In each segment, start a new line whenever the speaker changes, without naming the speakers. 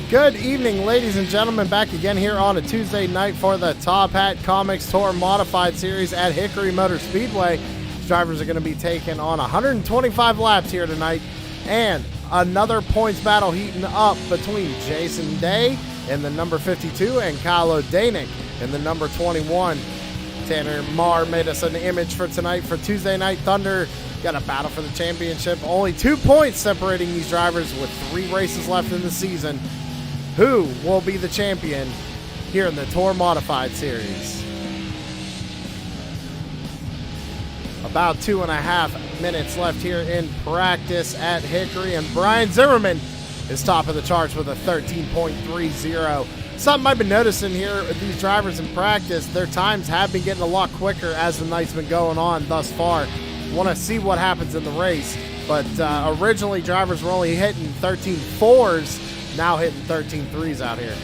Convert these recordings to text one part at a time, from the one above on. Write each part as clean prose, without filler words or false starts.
Good evening, ladies and gentlemen. Back again here on a Tuesday night for the Top Hat Comics Tour Modified Series at Hickory Motor Speedway. Drivers are going to be taking on 125 laps here tonight, and another points battle heating up between Jason Day in the number 52 and Kyle O'Danick in the number 21. Tanner Marr made us an image for tonight for Tuesday Night Thunder. Got a battle for the championship. Only 2 points separating these drivers with 3 races left in the season. Who will be the champion here in the Tour Modified Series? About 2.5 minutes left here in practice at Hickory, and Brian Zimmerman is top of the charts with a 13.30. Something I've been noticing here with these drivers in practice, their times have been getting a lot quicker as the night's been going on thus far. Want to see what happens in the race, but originally drivers were only hitting 13.4s, now hitting 13.3s out here.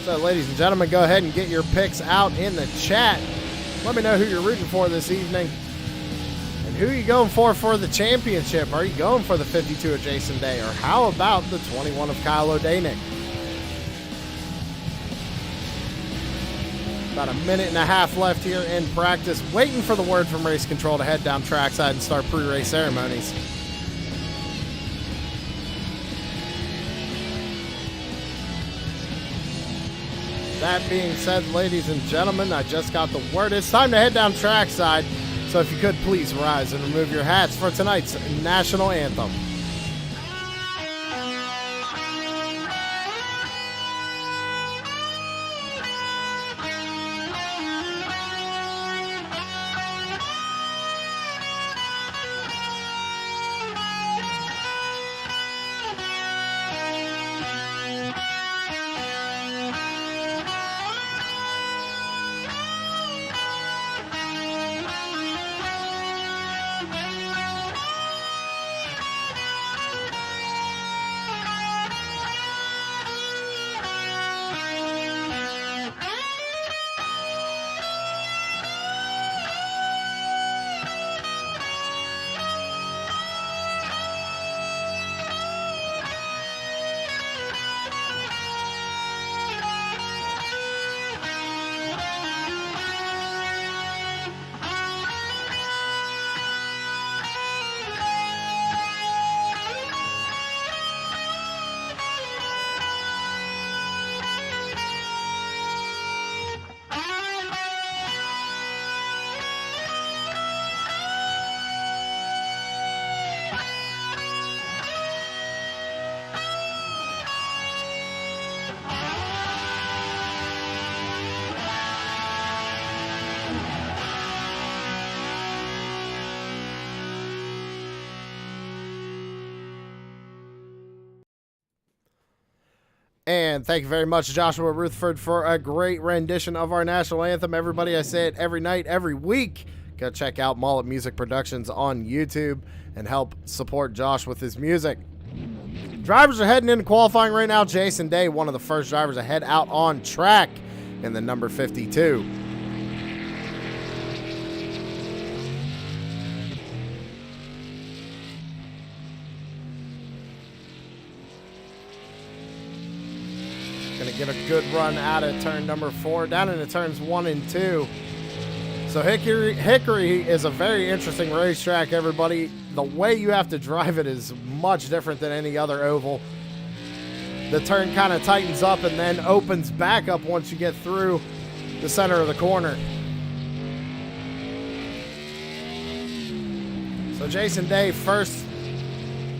So, ladies and gentlemen, go ahead and get your picks out in the chat. Let me know who you're rooting for this evening. And who are you going for the championship? Are you going for the 52 of Jason Day? Or how about the 21 of Kyle O'Danick? About 1.5 minutes left here in practice. Waiting for the word from race control to head down trackside and start pre-race ceremonies. That being said, ladies and gentlemen, I just got the word. It's time to head down trackside. So if you could, please rise and remove your hats for tonight's national anthem. And thank you very much, Joshua Rutherford, for a great rendition of our national anthem. Everybody, I say it every night, every week. Go check out Mullet Music Productions on YouTube and help support Josh with his music. Drivers are heading into qualifying right now. Jason Day, one of the first drivers to head out on track in the number 52. Get a good run out of turn number 4, down into turns 1 and 2. So Hickory is a very interesting racetrack, everybody. The way you have to drive it is much different than any other oval. The turn kind of tightens up and then opens back up once you get through the center of the corner. So Jason Day, first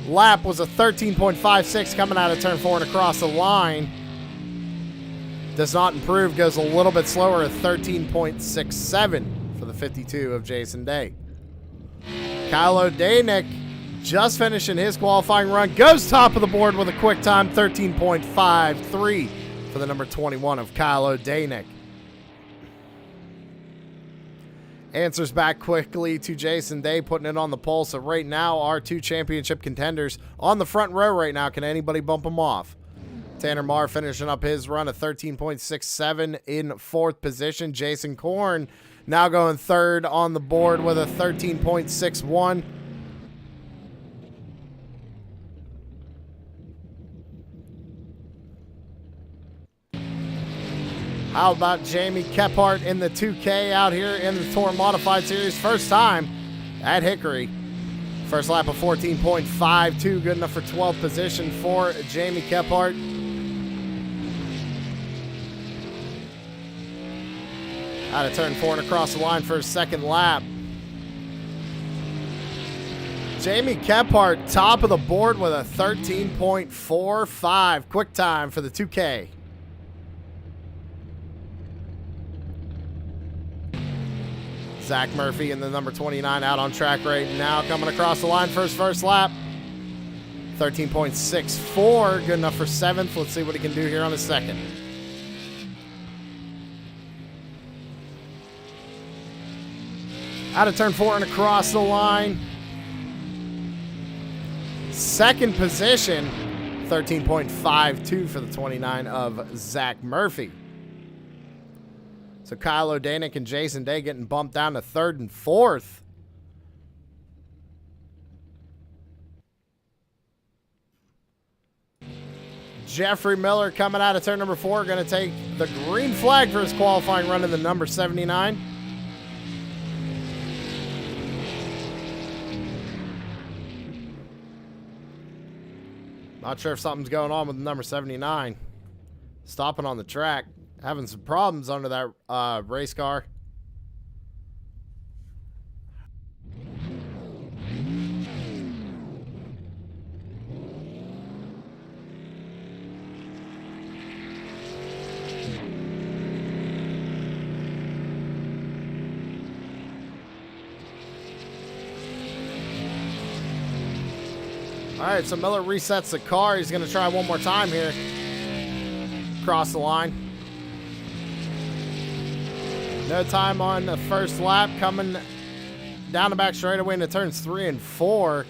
lap was a 13.56 coming out of turn 4 and across the line. Does not improve, goes a little bit slower at 13.67 for the 52 of Jason Day. Kyle O'Danick just finishing his qualifying run, goes top of the board with a quick time, 13.53 for the number 21 of Kyle O'Danick. Answers back quickly to Jason Day, putting it on the pole. So right now, our two championship contenders on the front row right now. Can anybody bump them off? Tanner Marr finishing up his run at 13.67 in fourth position. Jason Korn now going third on the board with a 13.61. How about Jamie Kephart in the 2K out here in the Tour Modified Series? First time at Hickory. First lap of 14.52. Good enough for 12th position for Jamie Kephart. Out of turn 4 and across the line for his second lap. Jamie Kephart, top of the board with a 13.45. Quick time for the 2K. Zach Murphy in the number 29 out on track right now, coming across the line for his first lap. 13.64, good enough for 7th. Let's see what he can do here on his second. Out of turn 4 and across the line. Second position, 13.52 for the 29 of Zach Murphy. So Kyle O'Danick and Jason Day getting bumped down to 3rd and 4th. Jeffrey Miller coming out of turn number 4, going to take the green flag for his qualifying run in the number 79. Not sure if something's going on with the number 79. Stopping on the track. Having some problems under that race car. All right, so Miller resets the car. He's going to try one more time here. Cross the line. No time on the first lap, coming down the back straightaway into turns 3 and 4.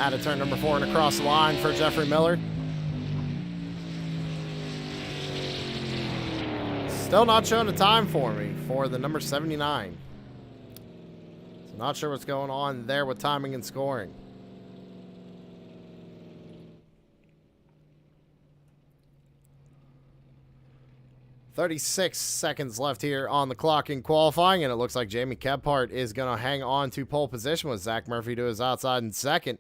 Out of turn number 4 and across the line for Jeffrey Miller. Still not showing a time for me for the number 79. So not sure what's going on there with timing and scoring. "36 seconds left here on the clock in qualifying, and it looks like Jamie Kephart is going to hang on to pole position with Zach Murphy to his outside in second.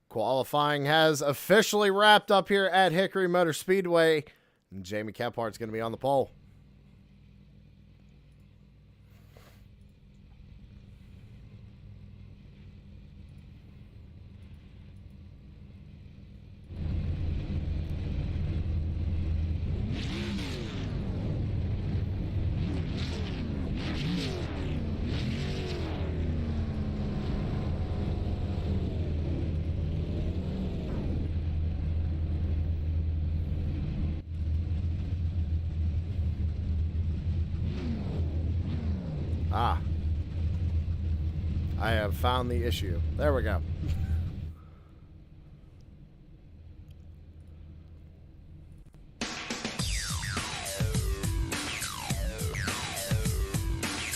Qualifying has officially wrapped up here at Hickory Motor Speedway. And Jamie Kephart's going to be on the pole. Ah, I have found the issue. There we go.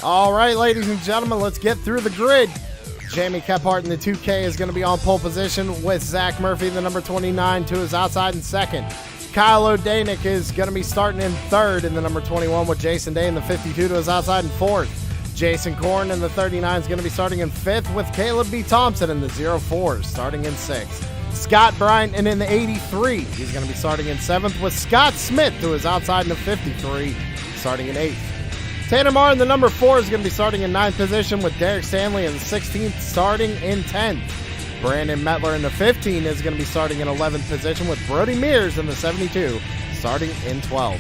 All right, ladies and gentlemen, let's get through the grid. Jamie Kephart in the 2K is going to be on pole position with Zach Murphy, the number 29, to his outside in second. Kyle O'Danick is going to be starting in third in the number 21 with Jason Day in the 52 to his outside in fourth. Jason Korn in the 39 is going to be starting in 5th with Caleb B. Thompson in the 04 starting in 6th. Scott Bryant in the 83. He's going to be starting in 7th with Scott Smith to his outside in the 53 starting in 8th. Tanner Marr in the number 4 is going to be starting in 9th position, with Derek Stanley in the 16th starting in 10th. Brandon Mettler in the 15 is going to be starting in 11th position, with Brody Mears in the 72 starting in 12th.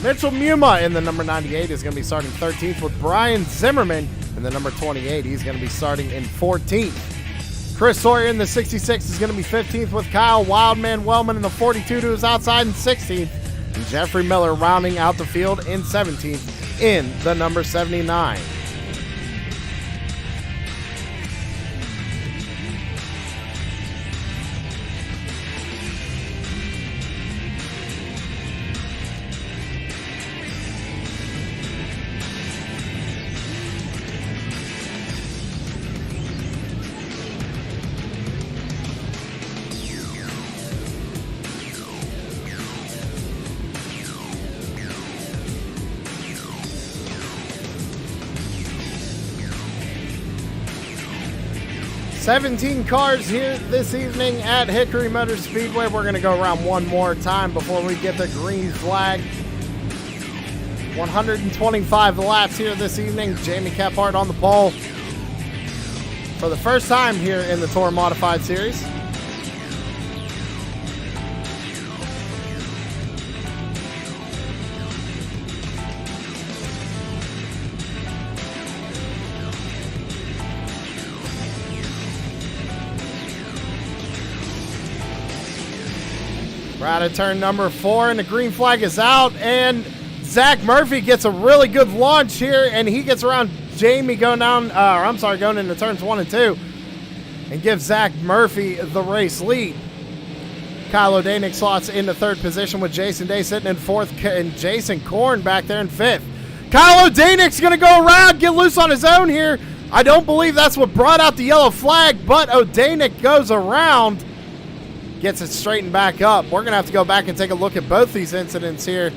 Mitchell Muma in the number 98 is going to be starting 13th, with Brian Zimmerman in the number 28. He's going to be starting in 14th. Chris Sawyer in the 66 is going to be 15th, with Kyle Wildman Wellman in the 42 to his outside in 16th. And Jeffrey Miller rounding out the field in 17th in the number 79. 17 cars here this evening at Hickory Motor Speedway. We're going to go around one more time before we get the green flag. 125 laps here this evening. Jamie Kephart on the pole for the first time here in the Tour Modified Series. We're out of turn number 4, and the green flag is out, and Zach Murphy gets a really good launch here, and he gets around Jamie going into turns 1 and 2, and gives Zach Murphy the race lead. Kyle O'Danick slots into 3rd position, with Jason Day sitting in 4th, and Jason Korn back there in 5th. Kyle O'Danick's going to go around, get loose on his own here. I don't believe that's what brought out the yellow flag, but O'Danick goes around, gets it straightened back up. We're going to have to go back and take a look at both these incidents here.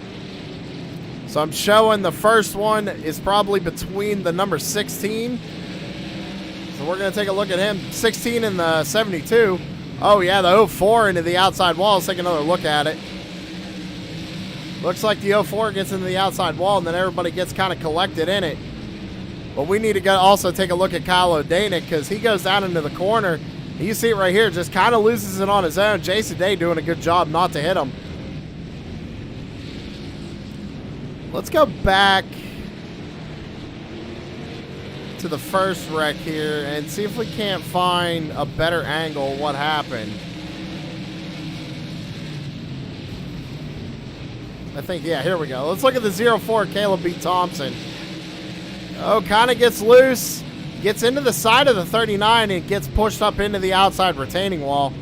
So I'm showing the first one is probably between the number 16. So we're going to take a look at him. 16 in the 72. Oh, yeah, the 04 into the outside wall. Let's take another look at it. Looks like the 04 gets into the outside wall, and then everybody gets kind of collected in it. But we need to go also take a look at Kyle O'Danick, because he goes down into the corner. You see it right here, just kind of loses it on his own. Jason Day doing a good job not to hit him. Let's go back to the first wreck here and see if we can't find a better angle of what happened. I think, yeah, here we go. Let's look at the 04 Caleb B. Thompson. Oh, kind of gets loose. Gets into the side of the 39 and gets pushed up into the outside retaining wall.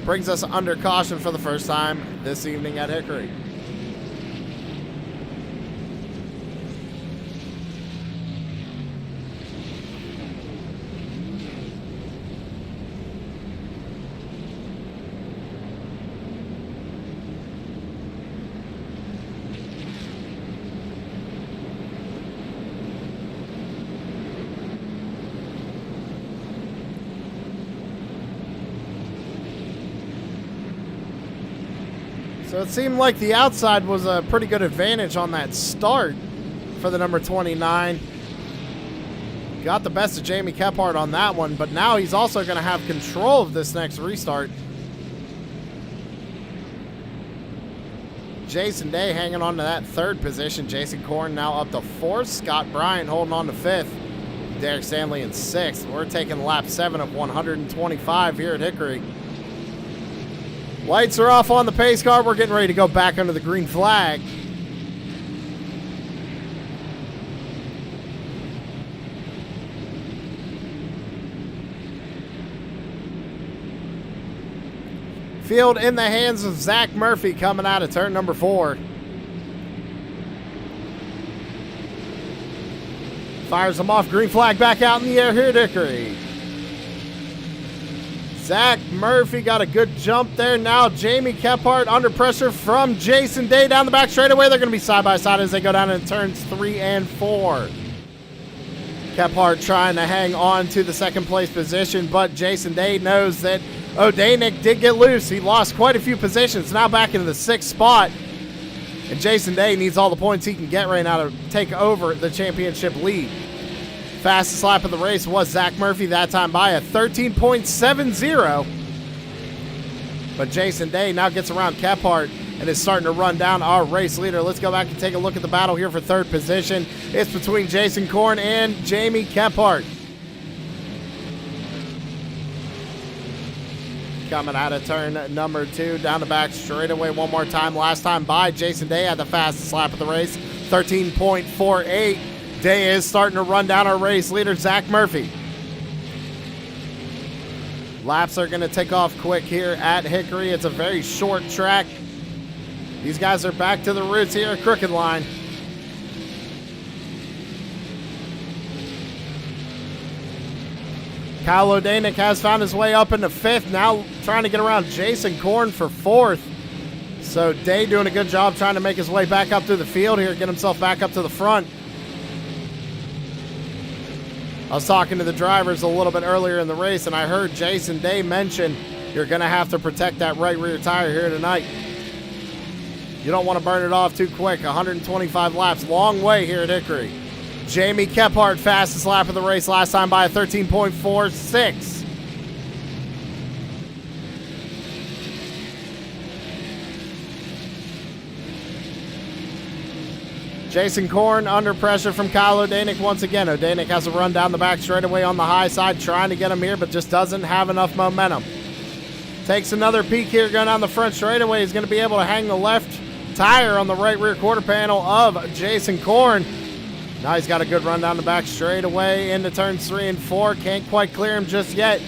Brings us under caution for the first time this evening at Hickory. So it seemed like the outside was a pretty good advantage on that start for the number 29. Got the best of Jamie Kephart on that one, but now he's also going to have control of this next restart. Jason Day hanging on to that 3rd position. Jason Korn now up to 4th. Scott Bryant holding on to 5th. Derek Stanley in 6th. We're taking lap 7 of 125 here at Hickory. Lights are off on the pace car. We're getting ready to go back under the green flag. Field in the hands of Zach Murphy coming out of turn number 4. Fires him off. Green flag back out in the air here at Hickory. Zach Murphy got a good jump there. Now Jamie Kephart under pressure from Jason Day down the back straightaway. They're going to be side by side as they go down in turns 3 and 4. Kephart trying to hang on to the 2nd place position, but Jason Day knows that O'Danick did get loose. He lost quite a few positions. Now back into the 6th spot. And Jason Day needs all the points he can get right now to take over the championship lead. Fastest lap of the race was Zach Murphy, that time by a 13.70. But Jason Day now gets around Kephart and is starting to run down our race leader. Let's go back and take a look at the battle here for 3rd position. It's between Jason Korn and Jamie Kephart. Coming out of turn number 2, down the back straightaway one more time. Last time by, Jason Day had the fastest lap of the race, 13.48. Day is starting to run down our race leader, Zach Murphy. Laps are going to take off quick here at Hickory. It's a very short track. These guys are back to the roots here at Crooked Line. Kyle O'Danick has found his way up into 5th, now trying to get around Jason Korn for 4th. So Day doing a good job trying to make his way back up through the field here, get himself back up to the front. I was talking to the drivers a little bit earlier in the race, and I heard Jason Day mention you're going to have to protect that right rear tire here tonight. You don't want to burn it off too quick. 125 laps, long way here at Hickory. Jamie Kephart, fastest lap of the race last time by a 13.46. Jason Korn under pressure from Kyle O'Danick once again. O'Danick has a run down the back straightaway on the high side, trying to get him here, but just doesn't have enough momentum. Takes another peek here going down the front straightaway. He's going to be able to hang the left tire on the right rear quarter panel of Jason Korn. Now he's got a good run down the back straightaway into turns 3 and 4. Can't quite clear him just yet.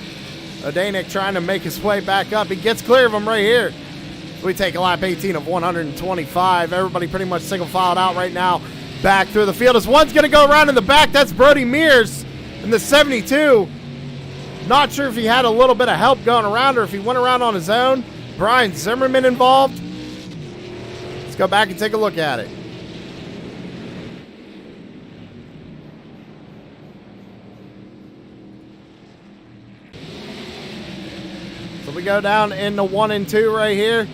O'Danick trying to make his way back up. He gets clear of him right here. We take a lap 18 of 125. Everybody pretty much single filed out right now. Back through the field as one's going to go around in the back. That's Brody Mears in the 72. Not sure if he had a little bit of help going around or if he went around on his own. Brian Zimmerman involved. Let's go back and take a look at it. So we go down into 1 and 2 right here.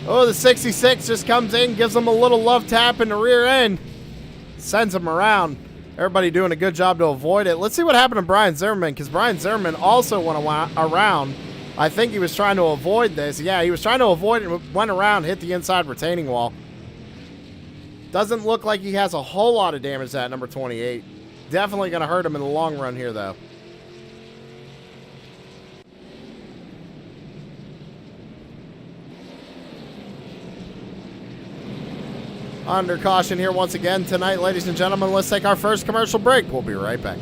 Oh, the 66 just comes in, gives him a little love tap in the rear end. Sends him around. Everybody doing a good job to avoid it. Let's see what happened to Brian Zimmerman, because Brian Zimmerman also went around. I think he was trying to avoid this. Yeah, he was trying to avoid it and went around, hit the inside retaining wall. Doesn't look like he has a whole lot of damage to that number 28. Definitely going to hurt him in the long run here, though. Under caution here once again tonight, ladies and gentlemen. Let's take our first commercial break. We'll be right back.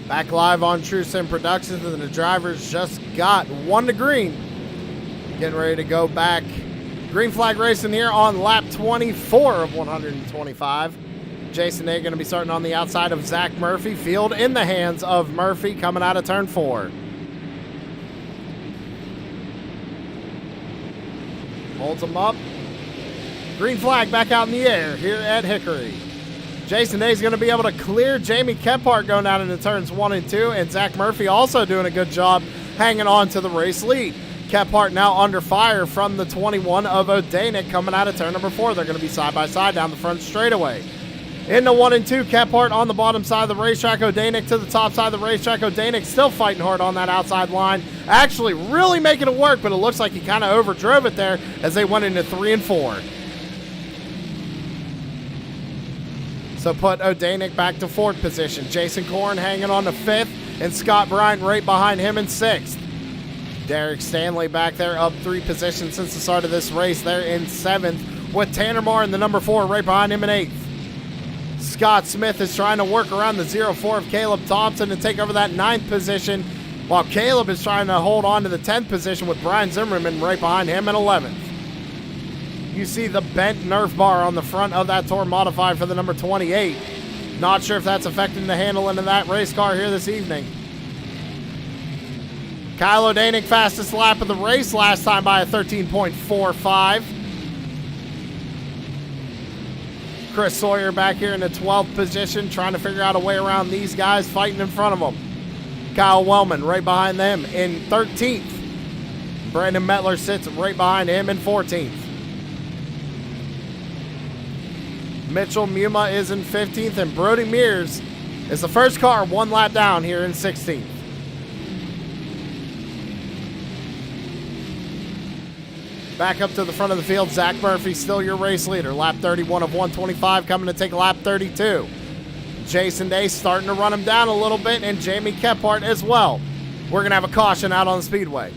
Back live on True Sim Productions, and the drivers just got 1 to green. Getting ready to go back. Green flag racing here on lap 24 of 125. Jason Day going to be starting on the outside of Zach Murphy. Field in the hands of Murphy coming out of turn 4. Holds him up. Green flag back out in the air here at Hickory. Jason Day is going to be able to clear Jamie Kephart going down into turns 1 and 2, and Zach Murphy also doing a good job hanging on to the race lead. Kephart now under fire from the 21 of O'Danick coming out of turn number 4. They're going to be side by side down the front straightaway. In the 1 and 2, Kephart on the bottom side of the racetrack. Odanik to the top side of the racetrack. Odanik still fighting hard on that outside line. Actually really making it work, but it looks like he kind of overdrove it there as they went into 3 and 4. So put Odanik back to 4th position. Jason Korn hanging on to 5th, and Scott Bryant right behind him in 6th. Derek Stanley back there up 3 positions since the start of this race. They're in 7th, with Tanner Moore in the number 4 right behind him in 8th. Scott Smith is trying to work around the 0-4 of Caleb Thompson and take over that 9th position, while Caleb is trying to hold on to the 10th position with Brian Zimmerman right behind him in 11th. You see the bent Nerf bar on the front of that Tour Modified for the number 28. Not sure if that's affecting the handling of that race car here this evening. Kyle Odanik, fastest lap of the race last time by a 13.45. Chris Sawyer back here in the 12th position, trying to figure out a way around these guys fighting in front of him. Kyle Wellman right behind them in 13th. Brandon Mettler sits right behind him in 14th. Mitchell Muma is in 15th, and Brody Mears is the first car 1 lap down here in 16th. Back up to the front of the field, Zach Murphy, still your race leader. Lap 31 of 125, coming to take lap 32. Jason Day starting to run him down a little bit, and Jamie Kephart as well. We're going to have a caution out on the speedway.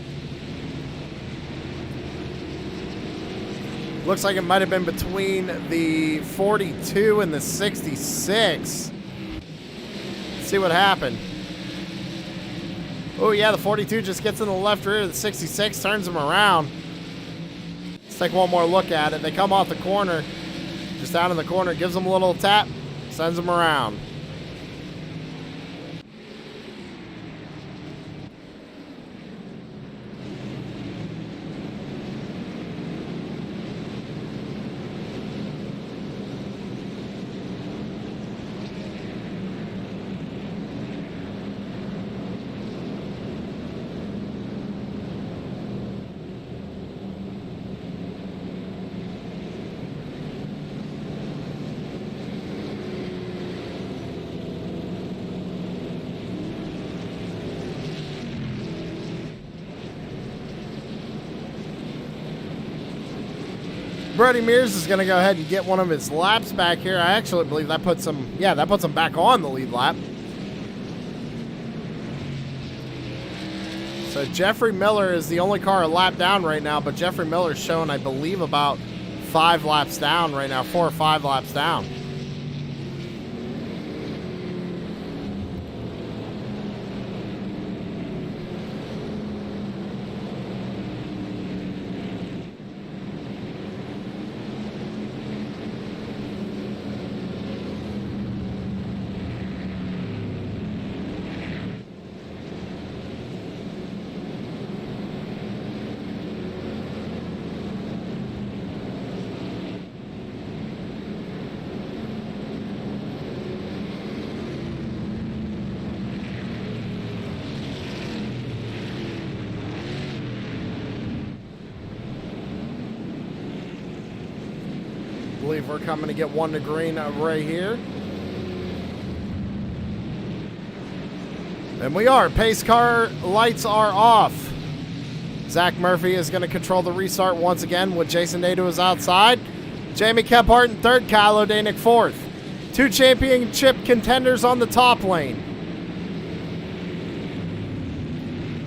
Looks like it might have been between the 42 and the 66. Let's see what happened. Oh, yeah, the 42 just gets in the left rear of the 66, turns him around. Let's take one more look at it. They come off the corner, just out in the corner, gives them a little tap, sends them around. Brody Mears is going to go ahead and get one of his laps back here. I actually believe that puts him, that puts him back on the lead lap. So Jeffrey Miller is the only car a lap down right now, but Jeffrey Miller's showing, I believe, about 5 laps down right now, 4 or 5 laps down. I believe we're coming to get one to green right here. And we are. Pace car lights are off. Zach Murphy is going to control the restart once again with Jason Day to his outside. Jamie Kephart in 3rd, Kyle Odanik 4th. 2 championship contenders on the top lane.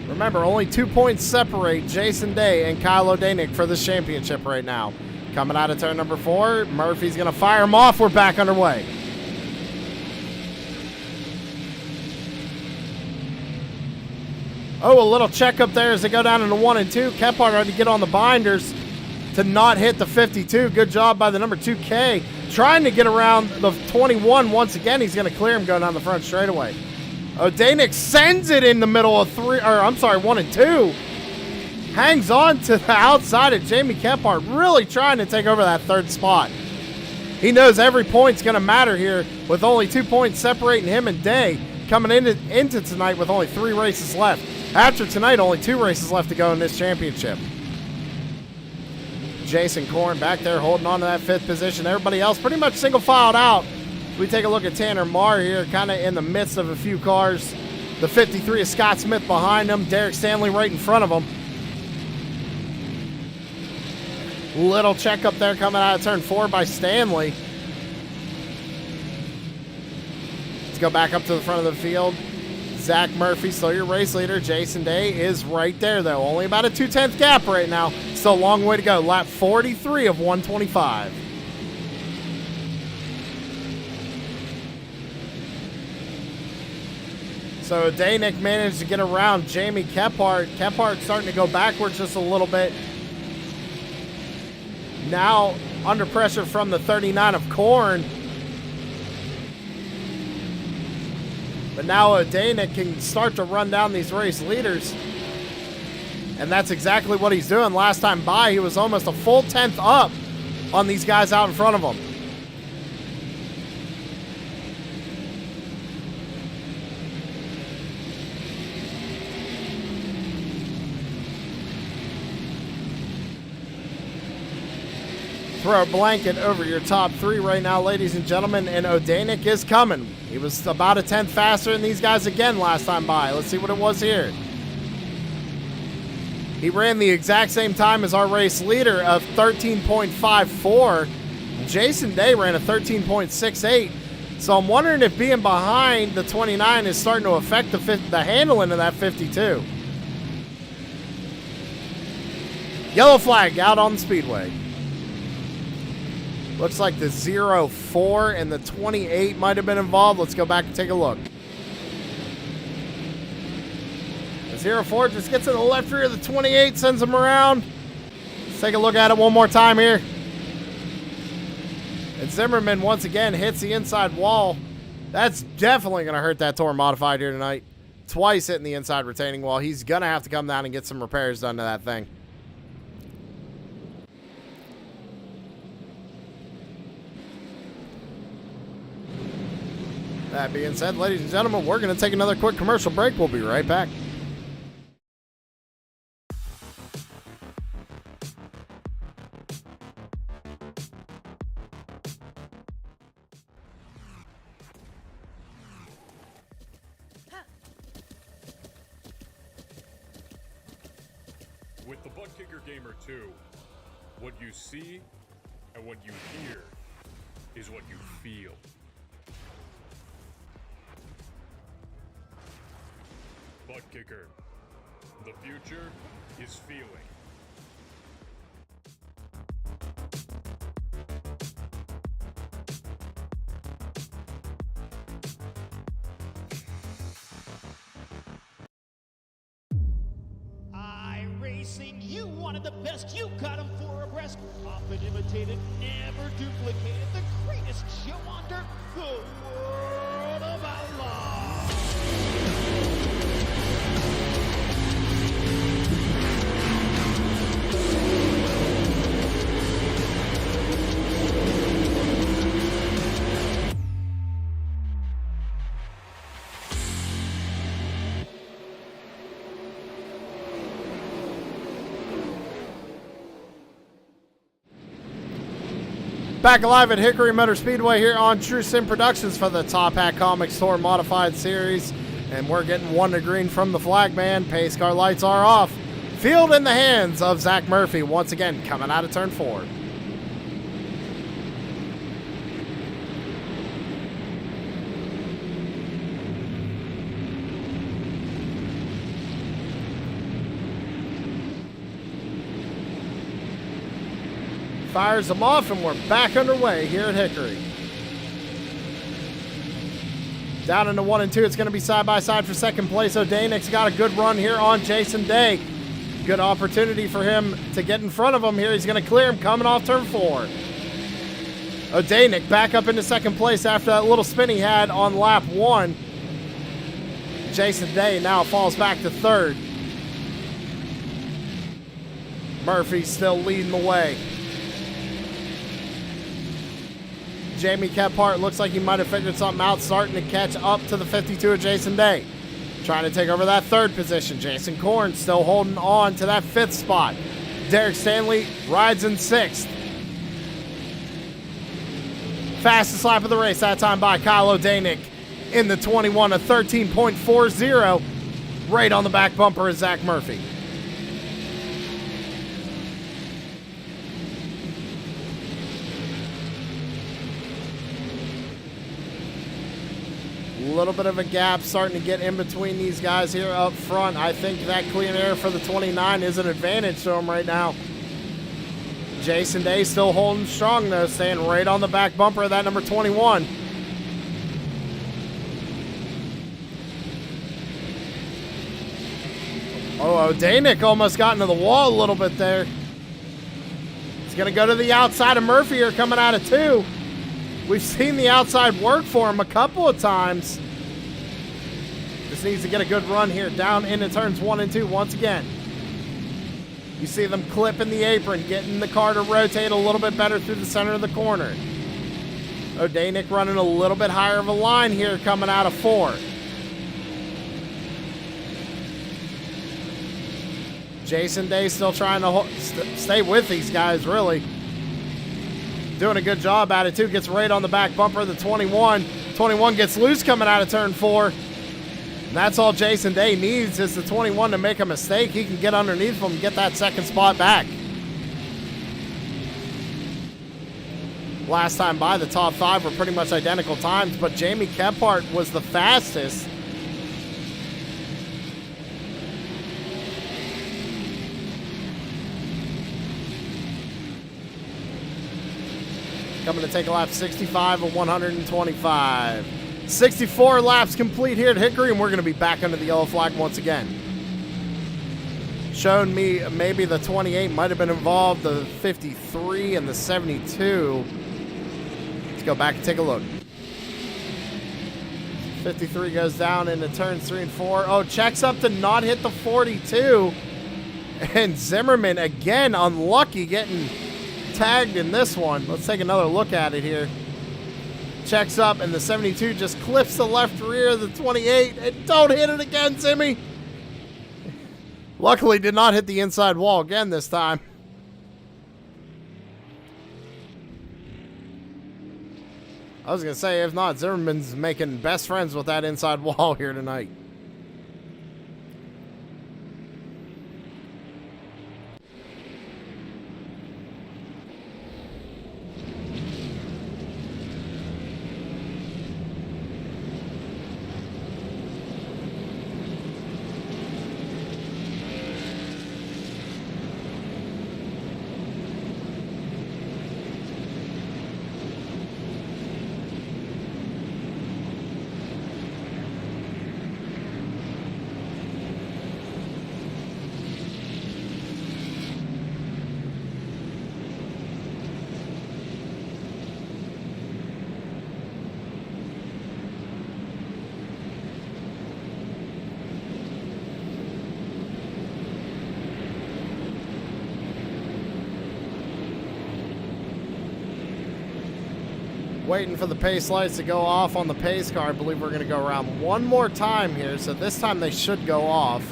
Remember, only 2 points separate Jason Day and Kyle Odanik for this championship right now. Coming out of turn number 4, Murphy's going to fire him off. We're back underway. Oh, a little checkup there as they go down into 1 and 2. Kephart had to get on the binders to not hit the 52. Good job by the number 2K. Trying to get around the 21 once again. He's going to clear him going down the front straightaway. Odanik sends it in the middle of 1 and 2. Hangs on to the outside of Jamie Kephart, really trying to take over that 3rd spot. He knows every point's going to matter here with only 2 points separating him and Day coming into tonight with only 3 races left. After tonight, only 2 races left to go in this championship. Jason Korn back there holding on to that 5th position. Everybody else pretty much single filed out. We take a look at Tanner Marr here, kind of in the midst of a few cars. The 53 is Scott Smith behind him. Derek Stanley right in front of him. Little check up there coming out of turn 4 by Stanley. Let's go back up to the front of the field. Zach Murphy, still your race leader. Jason Day is right there, though. Only about a 2/10 gap right now. Still a long way to go. Lap 43 of 125. So Danik managed to get around Jamie Kephart. Kephart starting to go backwards just a little bit. Now under pressure from the 39 of Korn. But now Danik can start to run down these race leaders. And that's exactly what he's doing. Last time by, he was almost a full 10th up on these guys out in front of him. Throw a blanket over your top 3 right now, ladies and gentlemen, and Odanik is coming. He was about a 10th faster than these guys again last time by. Let's see what it was here. He ran the exact same time as our race leader of 13.54. Jason Day ran a 13.68. So I'm wondering if being behind the 29 is starting to affect the handling of that 52. Yellow flag out on the speedway. Looks like the 04 and the 28 might have been involved. Let's go back and take a look. The 04 just gets in the left rear of the 28, sends him around. Let's take a look at it one more time here. And Zimmerman once again hits the inside wall. That's definitely going to hurt that Tour Modified here tonight. Twice hitting the inside retaining wall. He's going to have to come down and get some repairs done to that thing. That being said, ladies and gentlemen, we're going to take another quick commercial break. We'll be right back.
With the Butt Kicker Gamer 2, what you see and what you hear is what you feel. Butt Kicker. The future is feeling.
Iracing, you wanted the best, you got them 4 abreast. Often imitated, never duplicated. The greatest show on dirt, the World of Outlaws.
Back alive at Hickory Motor Speedway here on True Sim Productions for the Top Hat Comics Tour Modified Series. And we're getting 1 to green from the flag man. Pace car lights are off. Field in the hands of Zach Murphy once again coming out of turn 4. Fires them off, and we're back underway here at Hickory. Down into 1 and 2, it's going to be side by side for second place. Odanik's got a good run here on Jason Day. Good opportunity for him to get in front of him here. He's going to clear him coming off turn 4. Odanik back up into second place after that little spin he had on lap 1. Jason Day now falls back to 3rd. Murphy still leading the way. Jamie Kephart looks like he might have figured something out, starting to catch up to the 52 of Jason Day. Trying to take over that 3rd position. Jason Korn still holding on to that 5th spot. Derek Stanley rides in 6th. Fastest lap of the race that time by Kyle O'Danick in the 21, a 13.40. Right on the back bumper is Zach Murphy. A little bit of a gap starting to get in between these guys here up front. I think that clean air for the 29 is an advantage to him right now. Jason Day still holding strong though, staying right on the back bumper of that number 21. Oh, O'Danick almost got into the wall a little bit there. He's going to go to the outside of Murphy here coming out of 2. We've seen the outside work for him a couple of times. Just needs to get a good run here down into turns 1 and 2 once again. You see them clipping the apron, getting the car to rotate a little bit better through the center of the corner. O'Danick running a little bit higher of a line here coming out of 4. Jason Day still trying to stay with these guys, really. Doing a good job at it, too. Gets right on the back bumper of the 21. 21 gets loose coming out of turn 4. And that's all Jason Day needs is the 21 to make a mistake. He can get underneath him and get that second spot back. Last time by, the top 5 were pretty much identical times, but Jamie Kephart was the fastest. Coming to take a lap 65 of 125. 64 laps complete here at Hickory, and we're going to be back under the yellow flag once again. Showing me maybe the 28 might have been involved, the 53 and the 72. Let's go back and take a look. 53 goes down into turns 3 and 4. Oh, checks up to not hit the 42. And Zimmerman, again, unlucky getting tagged in this one. Let's take another look at it here. Checks up, and the 72 just clips the left rear of the 28. And don't hit it again, Zimmy. Luckily, did not hit the inside wall again this time. I was going to say, if not, Zimmerman's making best friends with that inside wall here tonight. Waiting for the pace lights to go off on the pace car. I believe we're going to go around one more time here, so this time they should go off.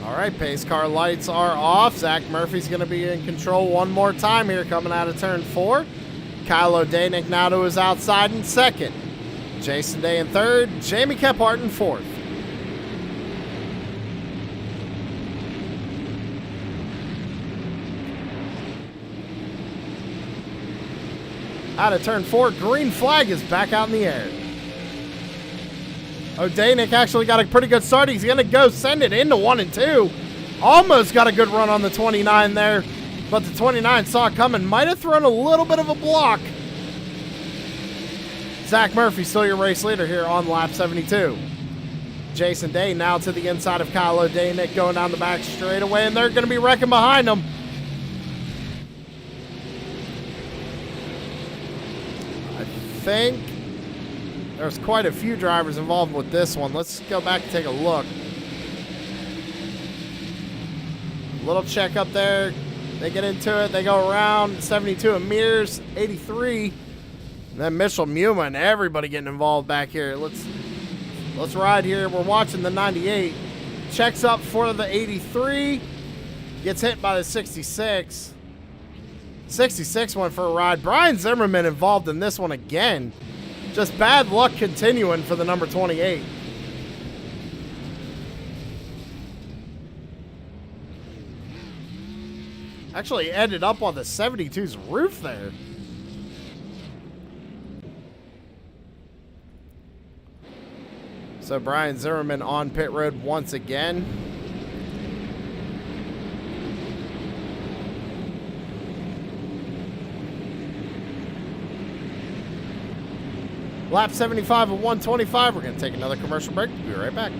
All right, pace car lights are off. Zach Murphy's going to be in control one more time here coming out of turn 4. Kyle O'Danick now to his outside in second. Jason Day in third. Jamie Kephart in fourth. Out of turn 4, green flag is back out in the air. O'Danick actually got a pretty good start. He's going to go send it into 1 and 2. Almost got a good run on the 29 there, but the 29 saw it coming. Might have thrown a little bit of a block. Zach Murphy still your race leader here on lap 72. Jason Day now to the inside of Kyle O'Danick going down the back straightaway, and they're going to be wrecking behind him. I think there's quite a few drivers involved with this one. Let's go back and take a look. Little check up there. They get into it. They go around. 72 of Mears, 83. And then Mitchell Muma and everybody getting involved back here. Let's ride here. We're watching the 98. Checks up for the 83. Gets hit by the 66. 66 went for a ride. Brian Zimmerman involved in this one again. Just bad luck continuing for the number 28. Actually ended up on the 72's roof there. So Brian Zimmerman on pit road once again. Lap 75 of 125. We're going to take another commercial break. We'll be right back.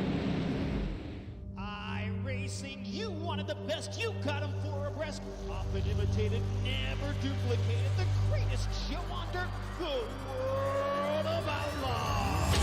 iracing, you wanted the best, you got them four abreast. Often imitated, never duplicated. The greatest show on dirt, the World of Outlaws.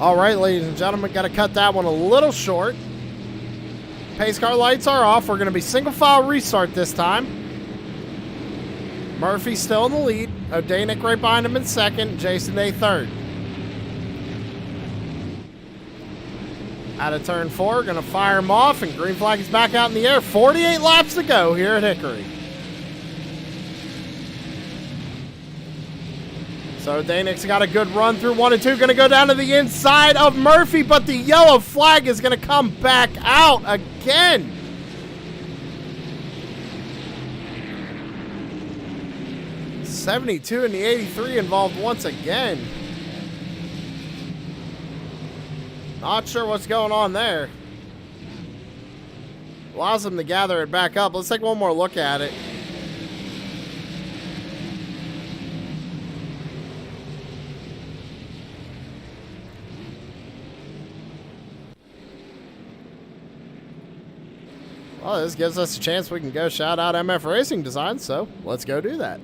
All right, ladies and gentlemen, got to cut that one a little short. Pace car lights are off. We're going to be single file restart this time. Murphy still in the lead. O'Danick right behind him in second. Jason Day third. Out of turn 4, going to fire him off, and green flag is back out in the air. 48 laps to go here at Hickory. So Danick's got a good run through 1 and 2. Going to go down to the inside of Murphy, but the yellow flag is going to come back out again. '72 and the 83 involved once again. Not sure what's going on there. Allows them to gather it back up. Let's take one more look at it. Well, this gives us a chance we can go shout out MF Racing Design, so let's go do that.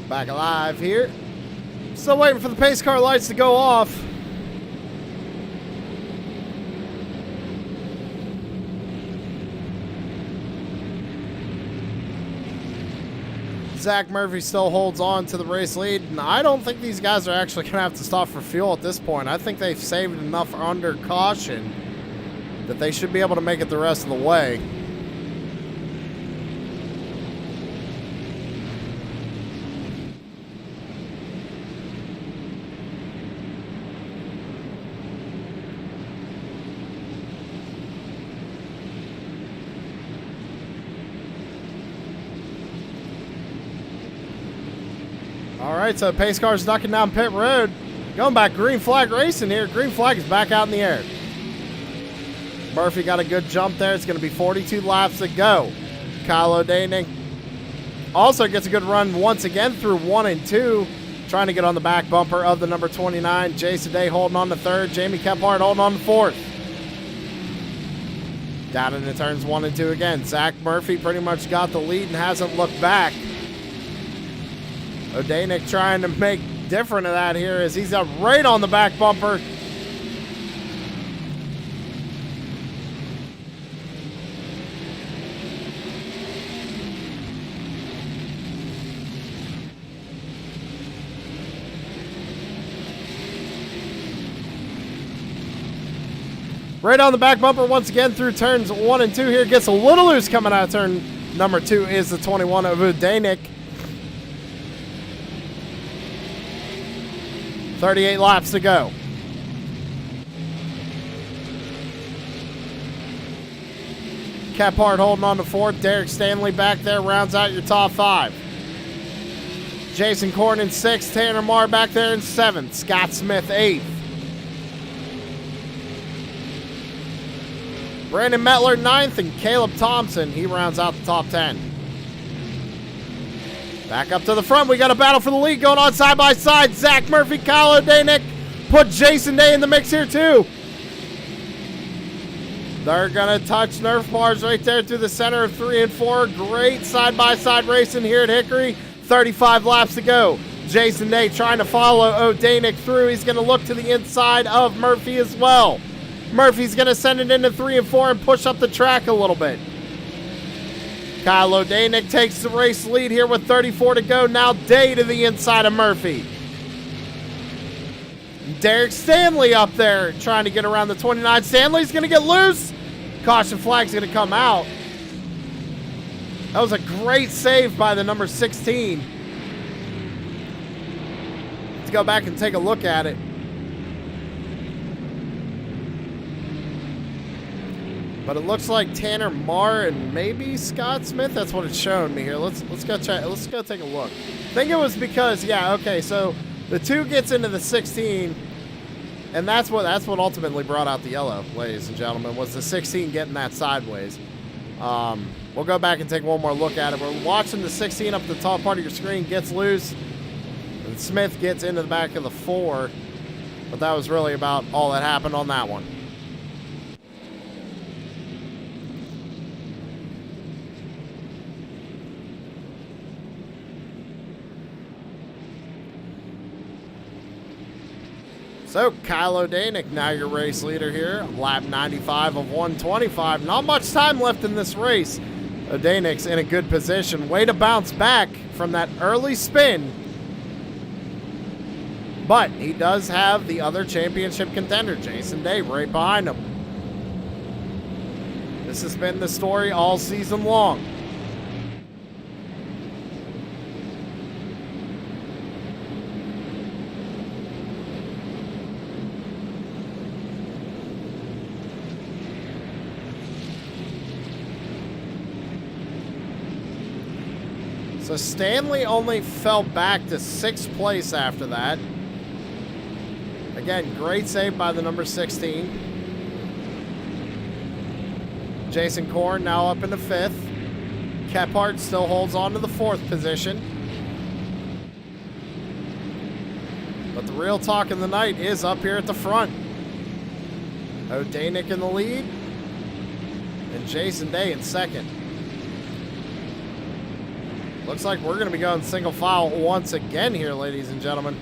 Back alive here. Still waiting for the pace car lights to go off. Zach Murphy still holds on to the race lead, and I don't think these guys are actually going to have to stop for fuel at this point. I think they've saved enough under caution that they should be able to make it the rest of the way. All right, so pace car's knocking down pit road. Going back, green flag racing here. Green flag is back out in the air. Murphy got a good jump there. It's going to be 42 laps to go. Kyle O'Danick also gets a good run once again through 1 and 2. Trying to get on the back bumper of the number 29. Jason Day holding on to third. Jamie Kephart holding on to fourth. Down into turns 1 and 2 again. Zach Murphy pretty much got the lead and hasn't looked back. O'Danick trying to make different of that here as he's up right on the back bumper. Right on the back bumper once again through turns 1 and 2 here. Gets a little loose coming out of turn number 2 is the 21 of O'Danick. 38 laps to go. Kephart holding on to fourth. Derek Stanley back there rounds out your top 5. Jason Korn in 6th. Tanner Marr back there in 7th. Scott Smith 8th. Brandon Mettler 9th, and Caleb Thompson, he rounds out the top 10. Back up to the front, we got a battle for the lead going on side by side. Zach Murphy, Kyle O'Danick, put Jason Day in the mix here too. They're gonna touch Nerf bars right there through the center of 3 and 4. Great side by side racing here at Hickory. 35 laps to go. Jason Day trying to follow O'Danick through. He's gonna look to the inside of Murphy as well. Murphy's going to send it into 3 and 4 and push up the track a little bit. Kyle O'Danick takes the race lead here with 34 to go. Now Day to the inside of Murphy. Derek Stanley up there trying to get around the 29. Stanley's going to get loose. Caution flag's going to come out. That was a great save by the number 16. Let's go back and take a look at it. But it looks like Tanner Marr and maybe Scott Smith. That's what it's showing me here. Let's go check. Let's go take a look. I think it was because, yeah, okay, so the 2 gets into the 16, and that's what ultimately brought out the yellow, ladies and gentlemen, was the 16 getting that sideways. We'll go back and take one more look at it. We're watching the 16 up the top part of your screen, gets loose, and Smith gets into the back of the 4. But that was really about all that happened on that one. So, Kyle O'Danick, now your race leader here. Lap 95 of 125. Not much time left in this race. O'Danick's in a good position. Way to bounce back from that early spin. But he does have the other championship contender, Jason Day, right behind him. This has been the story all season long. So Stanley only fell back to 6th place after that. Again, great save by the number 16. Jason Korn now up into 5th. Kephart still holds on to the 4th position. But the real talk of the night is up here at the front. O'Danick in the lead. And Jason Day in 2nd. Looks like we're going to be going single file once again here, ladies and gentlemen.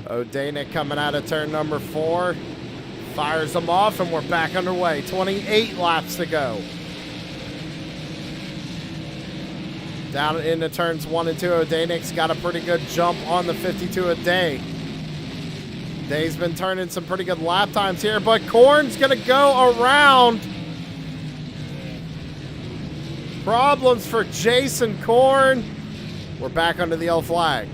O'Danick coming out of turn number 4. Fires them off, and we're back underway. 28 laps to go. Down into turns 1 and 2, O'Danick's got a pretty good jump on the 52 a Day. Day's been turning some pretty good lap times here, but Korn's going to go around. Problems for Jason Korn. We're back under the yellow flag.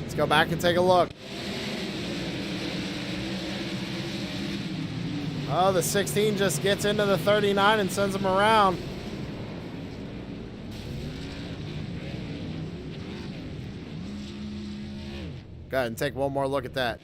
Let's go back and take a look. Oh, the 16 just gets into the 39 and sends him around. Go ahead and take one more look at that.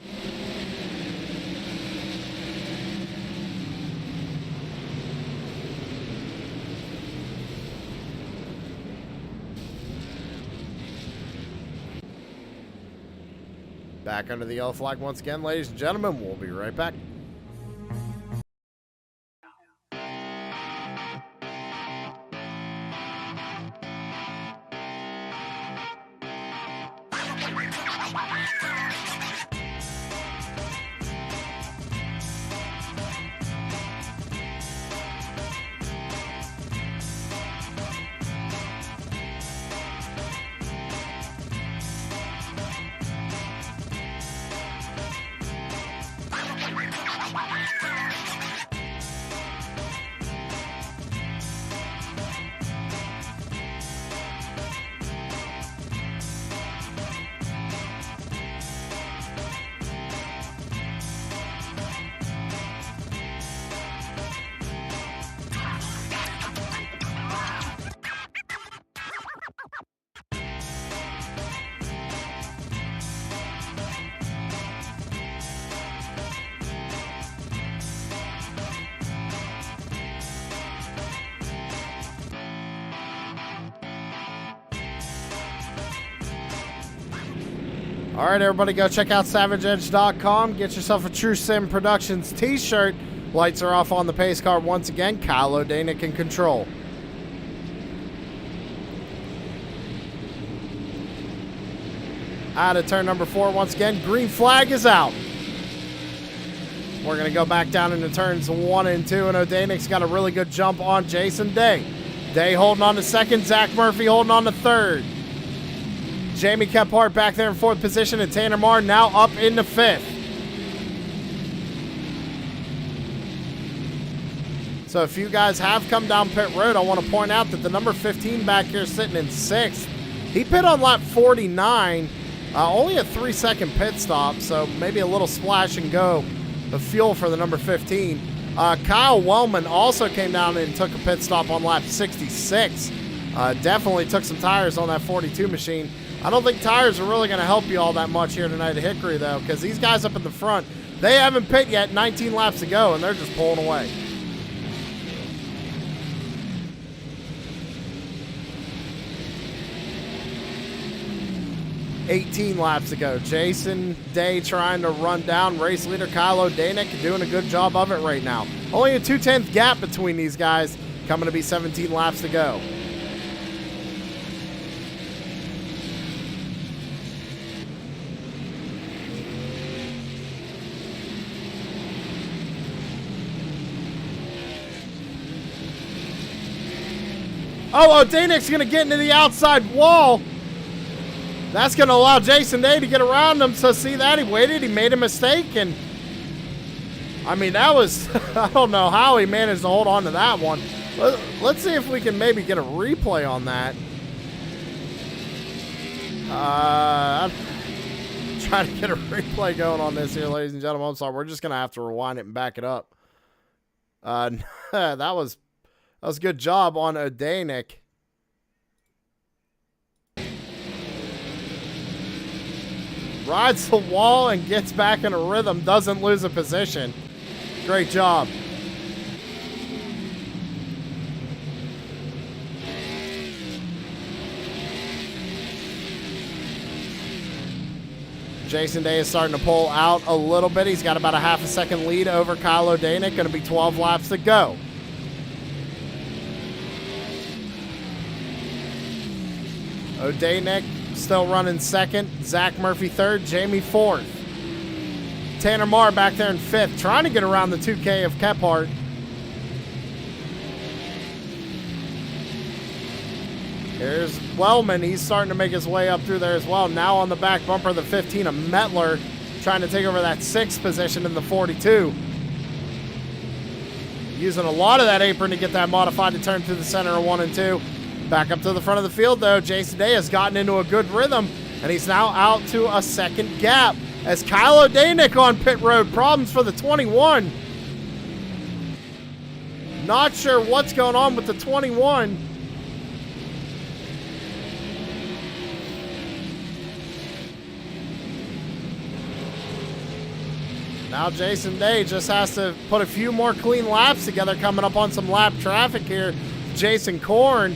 Back under the yellow flag once again, ladies and gentlemen. We'll be right back. All right, everybody, go check out SavageEdge.com. Get yourself a True Sim Productions t-shirt. Lights are off on the pace car once again. Kyle O'Danick in control. Out of turn number 4 once again. Green flag is out. We're going to go back down into turns 1 and 2, and O'Danick's got a really good jump on Jason Day. Day holding on to second. Zach Murphy holding on to third. Jamie Kephart back there in 4th position, and Tanner Marr now up into 5th. So if you guys have come down pit road, I want to point out that the number 15 back here sitting in 6th. He pit on lap 49, only a 3-second pit stop, so maybe a little splash and go of fuel for the number 15. Kyle Wellman also came down and took a pit stop on lap 66. Definitely took some tires on that 42 machine. I don't think tires are really going to help you all that much here tonight at Hickory, though, because these guys up in the front, they haven't pit yet, 19 laps to go, and they're just pulling away. $18 laps to go. Jason Day trying to run down race leader Kyle O'Danick, doing a good job of it right now. Only a 2/10 gap between these guys, coming to be 17 laps to go. Oh, O'Danick's going to get into the outside wall. That's going to allow Jason Day to get around him. So see that? He waited. He made a mistake. And, I mean, that was, I don't know how he managed to hold on to that one. Let's see if we can maybe get a replay on that. I'm trying to get a replay going on this here, ladies and gentlemen. I'm sorry. We're just going to have to rewind it and back it up. That was a good job on O'Danick. Rides the wall and gets back in a rhythm. Doesn't lose a position. Great job. Jason Day is starting to pull out a little bit. He's got about a half a second lead over Kyle O'Danick. Going to be 12 laps to go. O'Danick still running second. Zach Murphy third. Jamie fourth. Tanner Marr back there in 5th, trying to get around the 2K of Kephart. Here's Wellman. He's starting to make his way up through there as well. Now on the back bumper of the 15 of Metler, trying to take over that 6th position in the 42. Using a lot of that apron to get that modified to turn through the center of 1 and 2. Back up to the front of the field, though. Jason Day has gotten into a good rhythm, and he's now out to a second gap as Kyle O'Danick on pit road. Problems for the 21. Not sure what's going on with the 21. Now Jason Day just has to put a few more clean laps together, coming up on some lap traffic here. Jason Korn.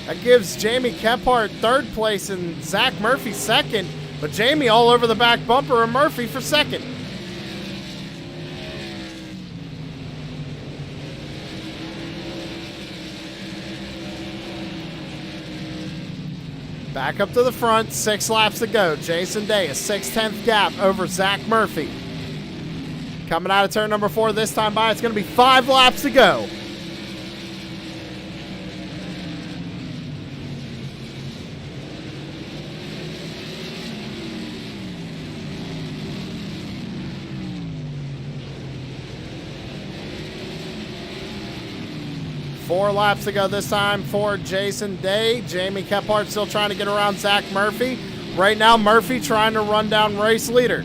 That gives Jamie Kephart third place and Zach Murphy second. But Jamie all over the back bumper and Murphy for second. Back up to the front, 6 laps to go. Jason Day, a 6/10 gap over Zach Murphy. Coming out of turn number 4 this time by, it's going to be 5 laps to go. Four laps to go this time for Jason Day. Jamie Kephart still trying to get around Zach Murphy. Right now, Murphy trying to run down race leader.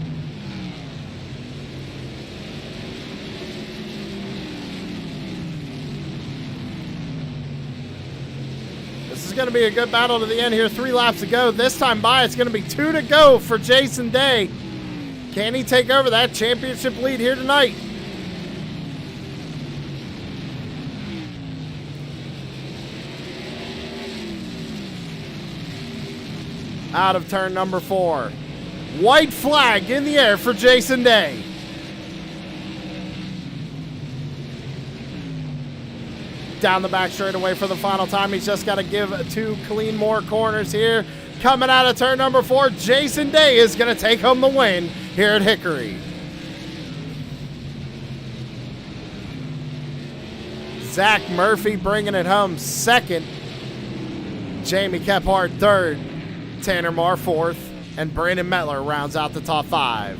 This is going to be a good battle to the end here. 3 laps to go. This time by, it's going to be 2 to go for Jason Day. Can he take over that championship lead here tonight? Out of turn number 4. White flag in the air for Jason Day. Down the back straightaway for the final time. He's just got to give 2 clean more corners here. Coming out of turn number 4, Jason Day is going to take home the win here at Hickory. Zach Murphy bringing it home second. Jamie Kephart third. Tanner Marr fourth, and Brandon Mettler rounds out the top 5.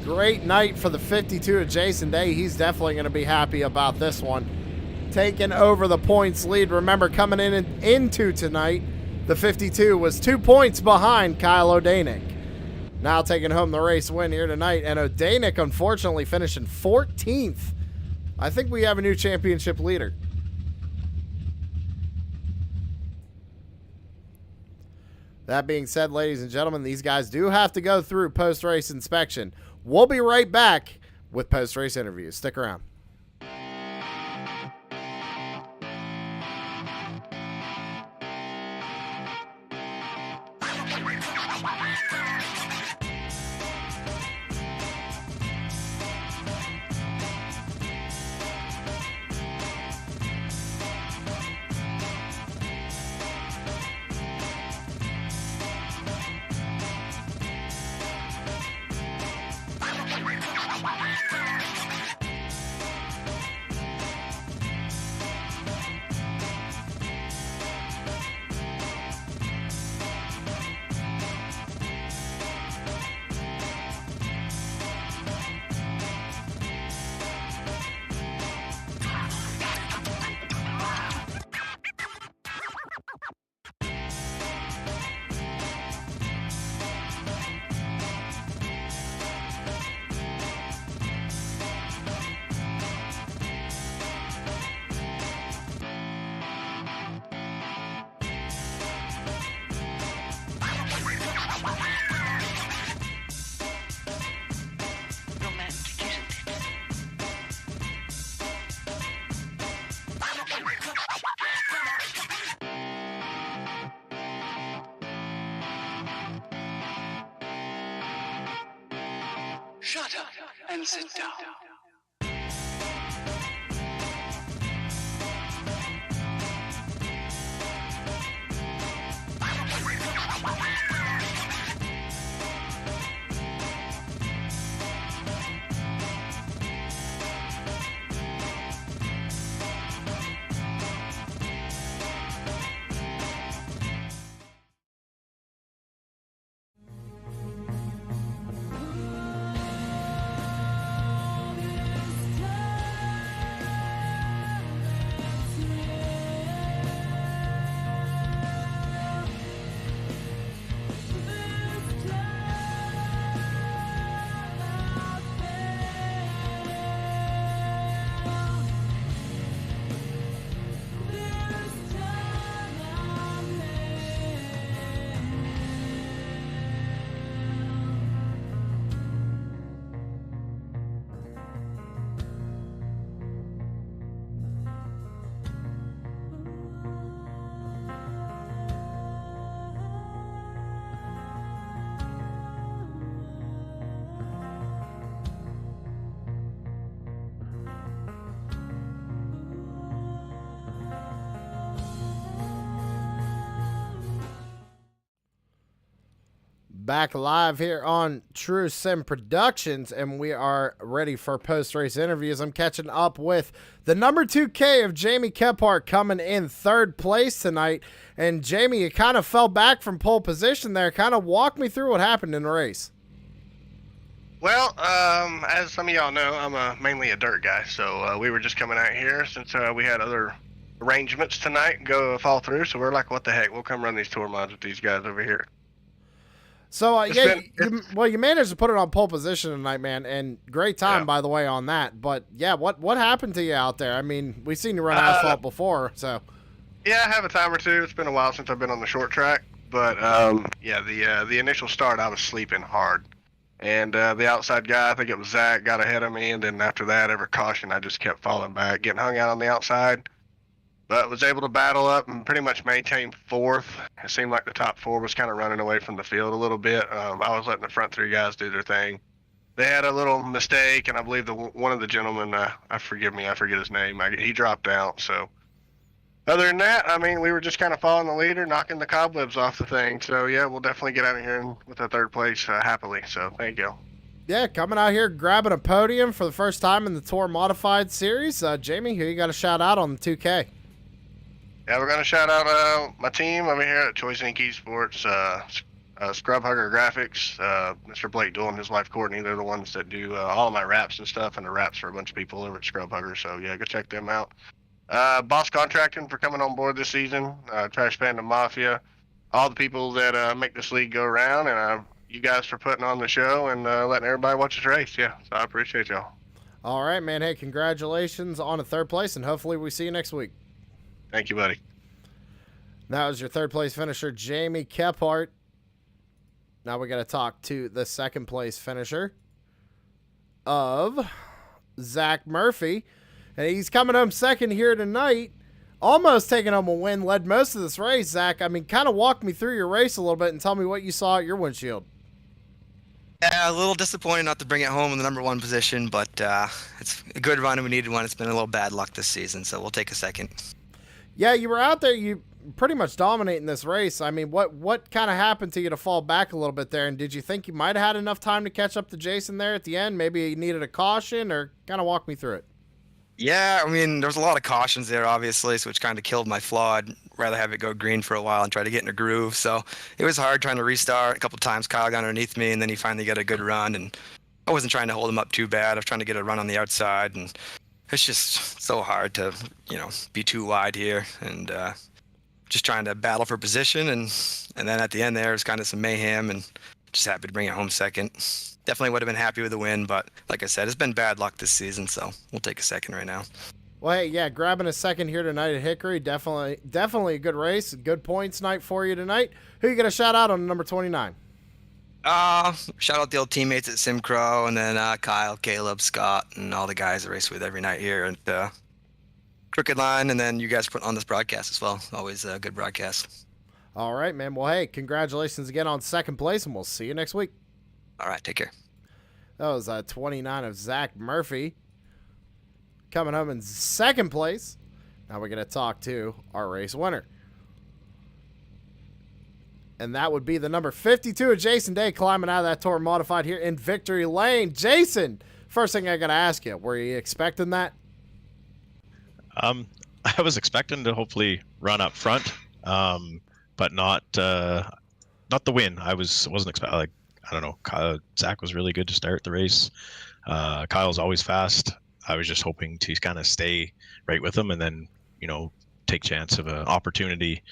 Great night for the 52 of Jason Day. He's definitely going to be happy about this one. Taking over the points lead. Remember, coming into tonight, the 52 was 2 points behind Kyle O'Danick. Now taking home the race win here tonight. And O'Danick, unfortunately, finishing 14th. I think we have a new championship leader. That being said, ladies and gentlemen, these guys do have to go through post-race inspection. We'll be right back with post-race interviews. Stick around.
Shut up and sit down.
Back live here on True Sim Productions, and we are ready for post-race interviews. I'm catching up with the number 2K of Jamie Kephart coming in third place tonight. And Jamie, you kind of fell back from pole position there. Kind of walk me through what happened in the race.
Well, as some of y'all know, I'm mainly a dirt guy, so we were just coming out here since we had other arrangements tonight fall through. So we're like, what the heck? We'll come run these tour mods with these guys over here.
So, you managed to put it on pole position tonight, man, and great time, by the way, on that. But, yeah, what happened to you out there? I mean, we've seen you run asphalt before, so.
Yeah, I have a time or two. It's been a while since I've been on the short track. But, the initial start, I was sleeping hard. And the outside guy, I think it was Zach, got ahead of me. And then after that, every caution, I just kept falling back, getting hung out on the outside. But was able to battle up and pretty much maintain fourth. It seemed like the top four was kind of running away from the field a little bit. I was letting the front three guys do their thing. They had a little mistake, and I believe one of the gentlemen, I forget his name, he dropped out. So other than that, I mean, we were just kind of following the leader, knocking the cobwebs off the thing. So, yeah, we'll definitely get out of here with a third place happily. So thank you.
Yeah, coming out here, grabbing a podium for the first time in the Tour Modified Series. Jamie, who you got a shout out on the 2K?
Yeah, we're going to shout out my team over here at Choice Inc. Esports, Scrub Hugger Graphics, Mr. Blake Doole and his wife Courtney. They're the ones that do all of my wraps and stuff, and the wraps for a bunch of people over at Scrub Hugger. So, yeah, go check them out. Boss Contracting for coming on board this season, Trash Panda Mafia, all the people that make this league go around, and you guys for putting on the show and letting everybody watch this race. Yeah, so I appreciate y'all. All
right, man. Hey, congratulations on a third place, and hopefully we see you next week.
Thank you, buddy.
That was your third place finisher, Jamie Kephart. Now we got to talk to the second place finisher of Zach Murphy. And he's coming home second here tonight. Almost taking home a win. Led most of this race, Zach. I mean, kind of walk me through your race a little bit and tell me what you saw at your windshield.
Yeah, a little disappointed not to bring it home in the number one position, but it's a good run and we needed one. It's been a little bad luck this season, so we'll take a second.
Yeah, you were out there. You pretty much dominating this race. I mean, what kind of happened to you to fall back a little bit there? And did you think you might have had enough time to catch up to Jason there at the end? Maybe you needed a caution, or kind of walk me through it.
Yeah, I mean, there's a lot of cautions there, obviously, so which kind of killed my flow. I'd rather have it go green for a while and try to get in a groove. So it was hard trying to restart. A couple of times Kyle got underneath me, and then he finally got a good run. And I wasn't trying to hold him up too bad. I was trying to get a run on the outside, and it's just so hard to, be too wide here, and just trying to battle for position. And then at the end there, it was kind of some mayhem, and just happy to bring it home second. Definitely would have been happy with the win, but like I said, it's been bad luck this season, so we'll take a second right now.
Well, hey, yeah, grabbing a second here tonight at Hickory, definitely a good race, good points night for you tonight. Who you going to shout out on number 29?
Shout out the old teammates at SimCrow, and then Kyle, Caleb, Scott, and all the guys I race with every night here at Crooked Line, and then you guys put on this broadcast as well. Always a good broadcast.
All right, man. Well, hey, congratulations again on second place, and we'll see you next week.
All right, take care.
That was 29 of Zach Murphy coming home in second place. Now we're going to talk to our race winner. And that would be the number 52 of Jason Day climbing out of that Tour Modified here in Victory Lane. Jason, first thing I got to ask you, were you expecting that?
I was expecting to hopefully run up front, but not the win. I wasn't expecting, I don't know. Zach was really good to start the race. Kyle's always fast. I was just hoping to kind of stay right with him and then, take chance of an opportunity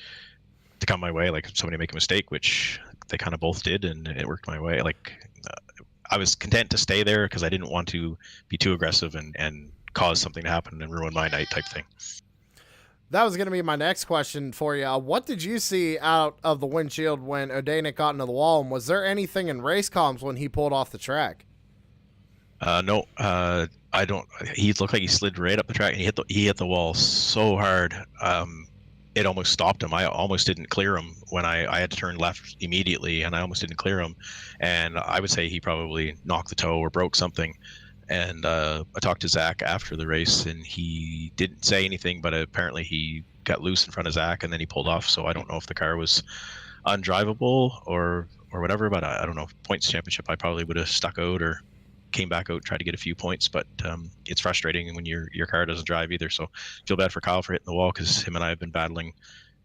to come my way, like somebody make a mistake, which they kind of both did, and it worked my way. I was content to stay there because I didn't want to be too aggressive and cause something to happen and ruin my night type thing.
That was going to be my next question for you. What did you see out of the windshield when O'Danick got into the wall? And was there anything in race comms when he pulled off the track?
No, I don't. He looked like he slid right up the track, and he hit the wall so hard. It almost stopped him. I almost didn't clear him when I had to turn left immediately, and I almost didn't clear him. And I would say he probably knocked the toe or broke something. And I talked to Zach after the race, and he didn't say anything, but apparently he got loose in front of Zach, and then he pulled off. So I don't know if the car was undrivable or or whatever. But I don't know, points championship, I probably would have stuck out or came back out, tried to get a few points. But it's frustrating when your car doesn't drive either. So feel bad for Kyle for hitting the wall, because him and I have been battling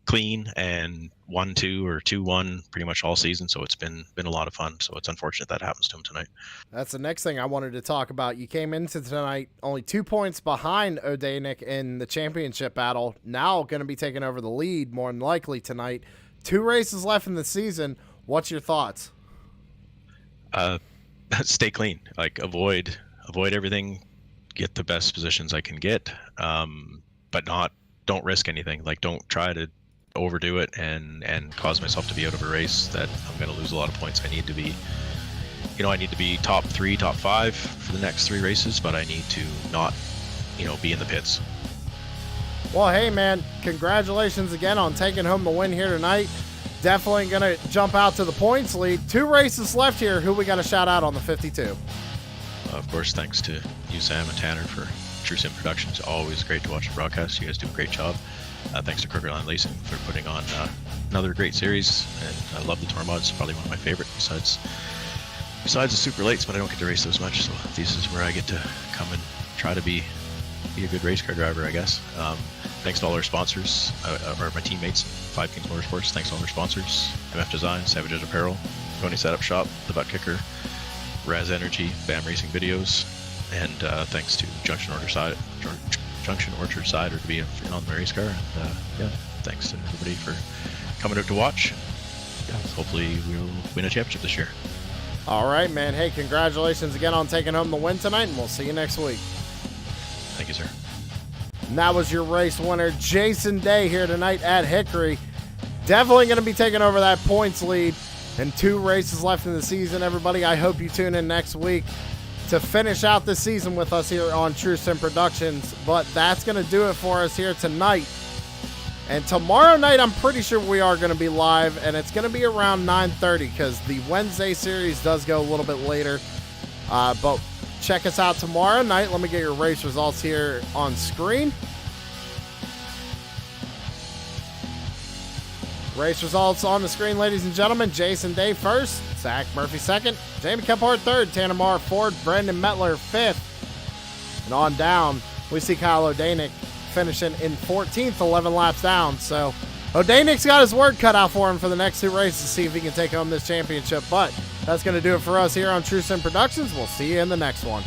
clean and 1-2 or 2-1 pretty much all season. So it's been a lot of fun. So it's unfortunate that happens to him tonight.
That's the next thing I wanted to talk about. You came into tonight only 2 points behind O'Danick in the championship battle. Now going to be taking over the lead more than likely tonight. 2 races left in the season. What's your thoughts?
Stay clean. Like avoid everything. Get the best positions I can get, but don't risk anything. Like don't try to overdo it and cause myself to be out of a race that I'm going to lose a lot of points. I need to be top 3, top 5 for the next 3 races, but I need to not, be in the pits.
Well, hey, man, congratulations again on taking home the win here tonight. Definitely going to jump out to the points lead. 2 races left here. Who we got to shout out on the 52?
Of course, thanks to you, Sam, and Tanner for True Sim Productions. Always great to watch the broadcast. You guys do a great job. Thanks to Hickory Racing for putting on another great series, and I love the tour mods. Probably one of my favorite besides the super lates, but I don't get to race those much, so this is where I get to come and try to be a good race car driver, I guess. Thanks to all our sponsors, or my teammates, 5 Kings Motorsports. Thanks to all our sponsors: MF Design, Savage Edge Apparel, Tony Setup Shop, The Butt Kicker, Raz Energy, BAM Racing Videos, and thanks to Junction Orchard Cider to be on the race car. And thanks to everybody for coming out to watch. Hopefully we'll win a championship this year.
All right, man. Hey, congratulations again on taking home the win tonight, and we'll see you next week.
Thank you, sir.
And that was your race winner, Jason Day, here tonight at Hickory. Definitely going to be taking over that points lead, and 2 races left in the season, everybody. I hope you tune in next week to finish out the season with us here on True Sim Productions. But that's going to do it for us here tonight. And tomorrow night, I'm pretty sure we are going to be live, and it's going to be around 9:30 because the Wednesday series does go a little bit later. But check us out tomorrow night. Let me get your race results here on screen. Race results on the screen, ladies and gentlemen. Jason Day first, Zach Murphy second, Jamie Kephart third, Tanner Marr fourth, Brandon Mettler fifth. And on down, we see Kyle O'Danick finishing in 14th, 11 laps down. So O'Danick's got his work cut out for him for the next 2 races to see if he can take home this championship. But that's going to do it for us here on True Sim Productions. We'll see you in the next one.